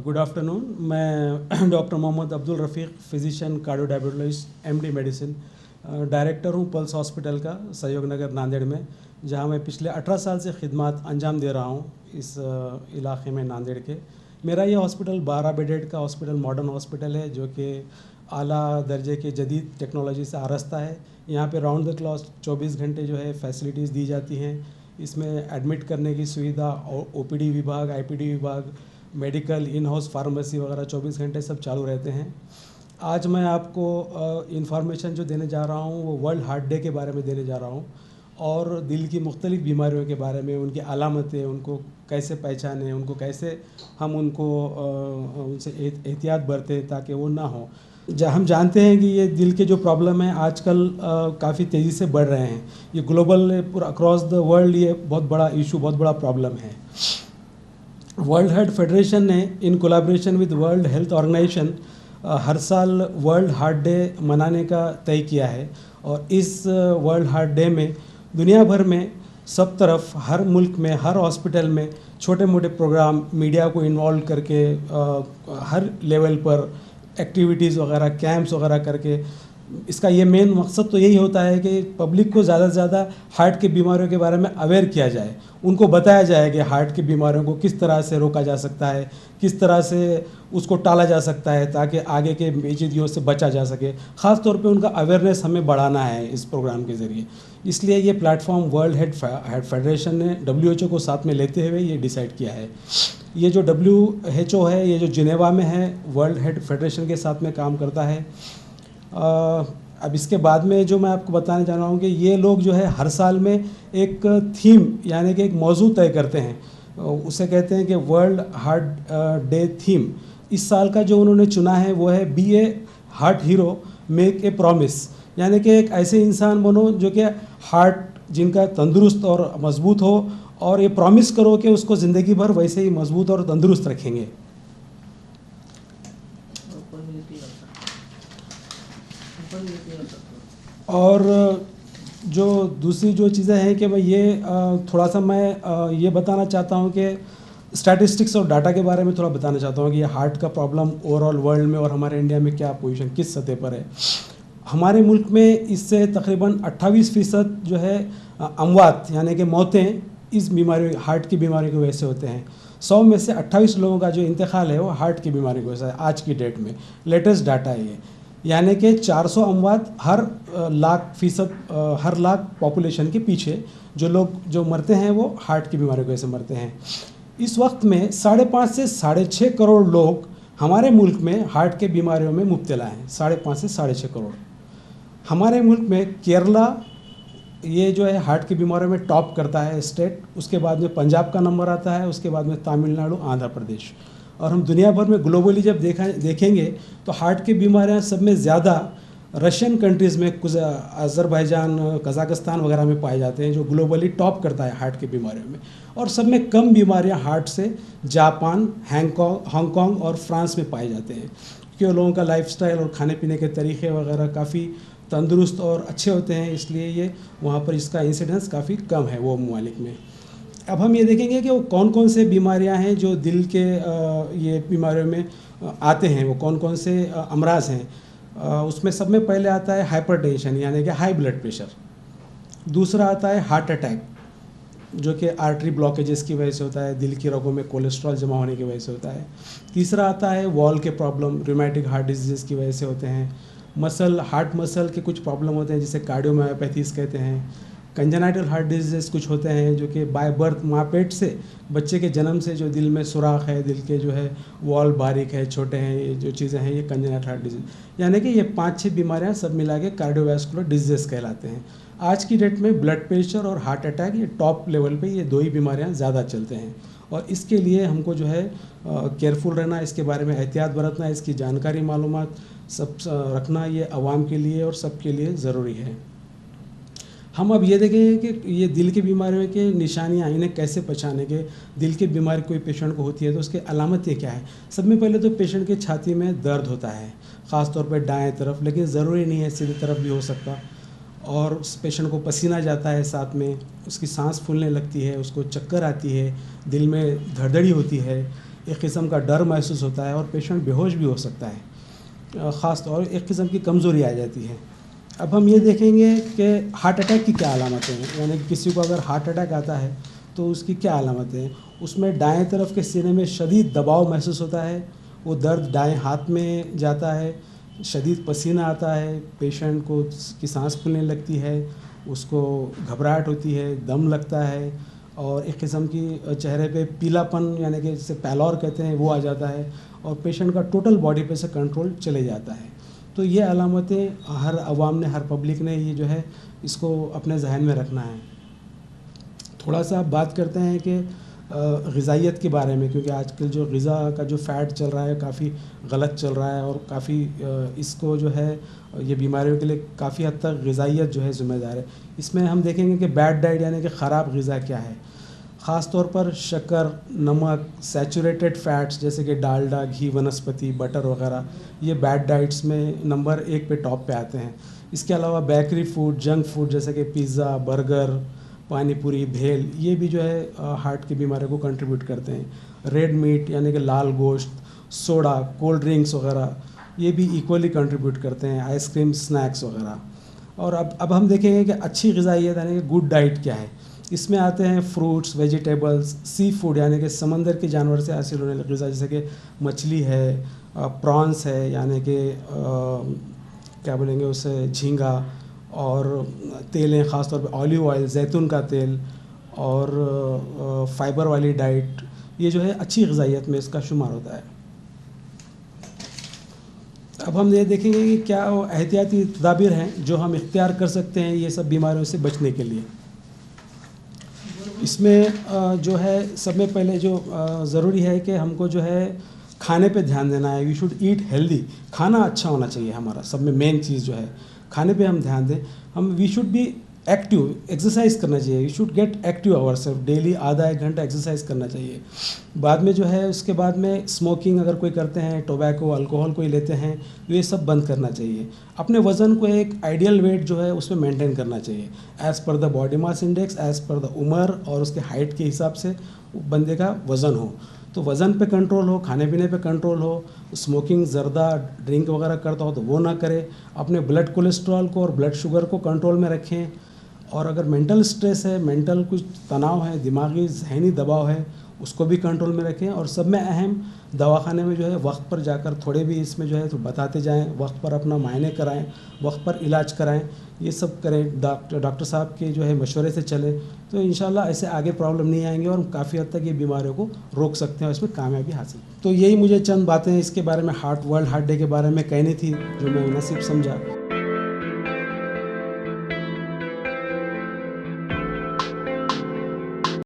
Good afternoon. मैं doctor Mohammad Abdul रफ़ीक, फ़िज़िशियन कार्डियोडायबिटोलॉजिस्ट, MD medicine, director हूँ pulse hospital का सहयोग नगर नांदेड़ में, जहाँ मैं पिछले 18 साल से खिदमत अंजाम दे रहा हूँ इस इलाके में नांदेड़ के। मेरा ये हॉस्पिटल 12 बेडेड का हॉस्पिटल, मॉडर्न हॉस्पिटल है, जो कि आला दर्जे के जदीद टेक्नोलॉजी से आरास्ता है। यहाँ पे राउंड द क्लॉक 24 घंटे जो है फैसिलिटीज़ दी जाती हैं। इसमें एडमिट करने की सुविधा, ओपीडी विभाग, आईपीडी विभाग, मेडिकल, इन हाउस फार्मेसी वगैरह 24 घंटे सब चालू रहते हैं। आज मैं आपको इन्फॉर्मेशन जो देने जा रहा हूँ वो वर्ल्ड हार्ट डे के बारे में देने जा रहा हूँ, और दिल की मुख्तलिफ़ बीमारियों के बारे में, उनकी अलामतें, उनको कैसे पहचानें, उनको कैसे हम उनसे एहतियात बरतें ताकि वो ना हो। हम जानते हैं कि ये दिल के जो प्रॉब्लम है आजकल काफ़ी तेज़ी से बढ़ रहे हैं। ये ग्लोबल, पूरा अक्रॉस द वर्ल्ड ये बहुत बड़ा इशू, बहुत बड़ा प्रॉब्लम है। वर्ल्ड हार्ट फेडरेशन ने in collaboration with World Health Organization हर साल वर्ल्ड हार्ट डे मनाने का तय किया है। और इस वर्ल्ड हार्ट डे में दुनिया भर में सब तरफ, हर मुल्क में, हर हॉस्पिटल में छोटे मोटे प्रोग्राम, मीडिया को इन्वॉल्व करके हर लेवल पर एक्टिविटीज़ वगैरह, कैंप्स वगैरह करके, इसका ये मेन मकसद तो यही होता है कि पब्लिक को ज़्यादा से ज़्यादा हार्ट की बीमारियों के बारे में अवेयर किया जाए। उनको बताया जाए कि हार्ट की बीमारियों को किस तरह से रोका जा सकता है, किस तरह से उसको टाला जा सकता है ताकि आगे के पेचीदगियों से बचा जा सके। ख़ास तौर पे उनका अवेयरनेस हमें बढ़ाना है इस प्रोग्राम के ज़रिए। इसलिए ये प्लेटफॉर्म वर्ल्ड हार्ट फेडरेशन ने WHO को साथ में लेते हुए ये डिसाइड किया है। ये जो WHO है, ये जो जिनेवा में है, वर्ल्ड हार्ट फेडरेशन के साथ में काम करता है। अब इसके बाद में जो मैं आपको बताने जा रहा हूँ कि ये लोग जो है हर साल में एक थीम, यानी कि एक मौजू तय करते हैं। उसे कहते हैं कि वर्ल्ड हार्ट डे थीम। इस साल का जो उन्होंने चुना है वो है be a heart hero, make a promise. यानी कि एक ऐसे इंसान बनो जो कि हार्ट जिनका तंदुरुस्त और मजबूत हो, और ये प्रॉमिस करो कि उसको ज़िंदगी भर वैसे ही मजबूत और तंदुरुस्त रखेंगे। और जो दूसरी जो चीज़ें हैं कि मैं ये थोड़ा सा मैं ये बताना चाहता हूँ कि स्टैटिस्टिक्स और डाटा के बारे में थोड़ा बताना चाहता हूँ कि ये हार्ट का प्रॉब्लम ओवरऑल वर्ल्ड में और हमारे इंडिया में क्या पोजीशन, किस सतह पर है। हमारे मुल्क में इससे तकरीबन 28% जो है अमवात, यानी कि मौतें इस बीमारी, हार्ट की बीमारी की वजह से होते हैं। 100 में से 28 लोगों का जो इंतकाल है वो हार्ट की बीमारी की वजह से आज की डेट में, लेटेस्ट डाटा है ये। यानी कि 400 अमवात हर लाख पॉपुलेशन के पीछे जो लोग जो मरते हैं वो हार्ट की बीमारी की वजह से मरते हैं। इस वक्त में 5.5 से 6.5 करोड़ लोग हमारे मुल्क में हार्ट के बीमारियों में मुब्तला हैं। 5.5 से 6.5 करोड़। हमारे मुल्क में केरला ये जो है हार्ट की बीमारियों में टॉप करता है स्टेट। उसके बाद में पंजाब का नंबर आता है, उसके बाद में तमिलनाडु, आंध्र प्रदेश। और हम दुनिया भर में ग्लोबली जब देखेंगे तो हार्ट की बीमारियां सब में ज़्यादा रशियन कंट्रीज़ में, कुछ अज़रबैजान, कज़ाकिस्तान वगैरह में पाए जाते हैं, जो ग्लोबली टॉप करता है हार्ट की बीमारियों में। और सब में कम बीमारियां हार्ट से जापान, हांगकांग और फ्रांस में पाए जाते हैं, क्योंकि लोगों का लाइफस्टाइल और खाने पीने के तरीक़े वगैरह काफ़ी तंदुरुस्त और अच्छे होते हैं, इसलिए ये वहाँ पर इसका इंसिडेंस काफ़ी कम है वो ममालिक में। अब हम ये देखेंगे कि वो कौन कौन से बीमारियां हैं जो दिल के ये बीमारियों में आते हैं, वो कौन कौन से अमराज हैं। उसमें सब में पहले आता है हाइपरटेंशन, यानी कि हाई ब्लड प्रेशर। दूसरा आता है हार्ट अटैक, जो कि आर्टरी ब्लॉकेजेस की वजह से होता है, दिल की रगों में कोलेस्ट्रॉल जमा होने की वजह से होता है। तीसरा आता है वॉल के प्रॉब्लम, रूमेटिक हार्ट डिजीज़ की वजह से होते हैं। हार्ट मसल के कुछ प्रॉब्लम होते हैं जिसे कार्डियोमायोपैथीज कहते हैं। कंजेनाइटल हार्ट डिजीज़ कुछ होते हैं जो कि बाय बर्थ, माँ पेट से, बच्चे के जन्म से जो दिल में सुराख है, दिल के जो है वॉल बारीक है, छोटे हैं, ये जो चीज़ें हैं ये कंजेनाइटल हार्ट डिजीज़। यानी कि ये 5-6 बीमारियां सब मिला के कार्डियोवैस्कुलर डिजीज़ कहलाते हैं। आज की डेट में ब्लड प्रेशर और हार्ट अटैक ये टॉप लेवल पे, ये 2 ही बीमारियां ज़्यादा चलते हैं। और इसके लिए हमको जो है केयरफुल रहना, इसके बारे में एहतियात बरतना, इसकी जानकारी मालूमात सब रखना, ये आवाम के लिए और सबके लिए ज़रूरी है। हम अब ये देखेंगे कि ये दिल की बीमारियों के निशानियाँ, इन्हें कैसे पहचानेंगे। दिल की बीमारी कोई पेशेंट को होती है तो उसके अलामतें क्या है। सब में पहले तो पेशेंट के छाती में दर्द होता है, ख़ास तौर पर दाएं तरफ, लेकिन ज़रूरी नहीं है सीधी तरफ भी हो सकता। और उस पेशेंट को पसीना जाता है, साथ में उसकी सांस फूलने लगती है, उसको चक्कर आती है, दिल में धड़धड़ी होती है। एक किस्म का डर महसूस होता है और पेशेंट बेहोश भी हो सकता है, ख़ास तौर एक किस्म की कमज़ोरी आ जाती है। अब हम ये देखेंगे कि हार्ट अटैक की क्या अलामतें हैं, यानी कि किसी को अगर हार्ट अटैक आता है तो उसकी क्या अलामतें हैं। उसमें दाएं तरफ के सीने में शदीद दबाव महसूस होता है, वो दर्द दाएं हाथ में जाता है, शदीद पसीना आता है, पेशेंट को की सांस फूलने लगती है, उसको घबराहट होती है, दम लगता है और एक किस्म की चेहरे पे पीलापन यानी कि जिसे पैलोर कहते हैं वो आ जाता है और पेशेंट का टोटल बॉडी पे से कंट्रोल चले जाता है। तो ये अलामतें हर अवाम ने, हर पब्लिक ने ये जो है इसको अपने जहन में रखना है। थोड़ा सा बात करते हैं कि ग़िज़ाइयत के बारे में, क्योंकि आजकल जो ग़िज़ा का जो फ़ैट चल रहा है काफ़ी गलत चल रहा है और काफ़ी इसको जो है ये बीमारियों के लिए काफ़ी हद तक ग़िज़ाइयत जो है ज़िम्मेदार है। इसमें हम देखेंगे कि बैड डाइट यानी कि ख़राब ग़िज़ा क्या है। ख़ास तौर पर शक्कर, नमक, सैचुरेटेड फ़ैट्स जैसे कि डालडा, घी, वनस्पति, बटर वगैरह, ये बैड डाइट्स में नंबर 1 पे टॉप पे आते हैं। इसके अलावा बेकरी फ़ूड, जंक फ़ूड जैसे कि पिज़्ज़ा, बर्गर, पानी पूरी, भेल, ये भी जो है हार्ट की बीमारी को कंट्रीब्यूट करते हैं। रेड मीट यानी कि लाल गोश्त, सोडा, कोल्ड ड्रिंक्स वगैरह, ये भी इक्वली कंट्रीब्यूट करते हैं, आइसक्रीम, स्नैक्स वगैरह। और अब हम देखेंगे कि अच्छी ग़िज़ाइयत यानी कि गुड डाइट क्या है। इसमें आते हैं फ्रूट्स, वेजिटेबल्स, सी फूड यानी कि समंदर के जानवर से हासिल होने वाली ग़िज़ा जैसे कि मछली है, प्रॉन्स है यानी कि क्या बोलेंगे उसे, झींगा, और तेलें ख़ास तौर पे ऑलिव ऑयल, जैतून का तेल और फाइबर वाली डाइट, ये जो है अच्छी ग़िज़ाइयत में इसका शुमार होता है। अब हम ये देखेंगे कि क्या वो एहतियाती तदाबीर हैं जो हम इख्तियार कर सकते हैं ये सब बीमारियों से बचने के लिए। इसमें जो है सब में पहले जो ज़रूरी है कि हमको जो है खाने पे ध्यान देना है। वी शुड ईट हेल्दी, खाना अच्छा होना चाहिए हमारा, सब में मेन चीज़ जो है खाने पे हम ध्यान दें। हम we should be active, exercise करना चाहिए, we should get active ourselves, daily आधा 1 घंटा एक्सरसाइज करना चाहिए। बाद में जो है उसके बाद में स्मोकिंग अगर कोई करते हैं, टोबैको, अल्कोहल कोई लेते हैं, तो ये सब बंद करना चाहिए। अपने वज़न को एक आइडियल वेट जो है उसमें मेंटेन करना चाहिए as per the body mass index, as per the उम्र और उसके हाइट के हिसाब से बंदे का वज़न हो। तो वज़न पे कंट्रोल हो, खाने पीने पे कंट्रोल हो, स्मोकिंग, ज़र्दा, ड्रिंक वगैरह करता हो तो वो ना करे, अपने ब्लड कोलेस्ट्रॉल को और ब्लड शुगर को कंट्रोल में रखें। और अगर मेंटल स्ट्रेस है, मेंटल कुछ तनाव है, दिमागी ज़हनी दबाव है, उसको भी कंट्रोल में रखें। और सब में अहम, दवाखाने में जो है वक्त पर जाकर थोड़े भी इसमें जो है तो बताते जाएं, वक्त पर अपना मायने कराएं, वक्त पर इलाज कराएं, ये सब करें, डॉक्टर साहब के जो है मशवरे से चलें, तो इंशाल्लाह ऐसे आगे प्रॉब्लम नहीं आएंगे और काफ़ी हद तक ये बीमारियों को रोक सकते हैं और इसमें कामयाबी हासिल। तो यही मुझे चंद बातें इसके बारे में वर्ल्ड हार्ट डे के बारे में कहनी थी जो मैं मुनासिब समझा।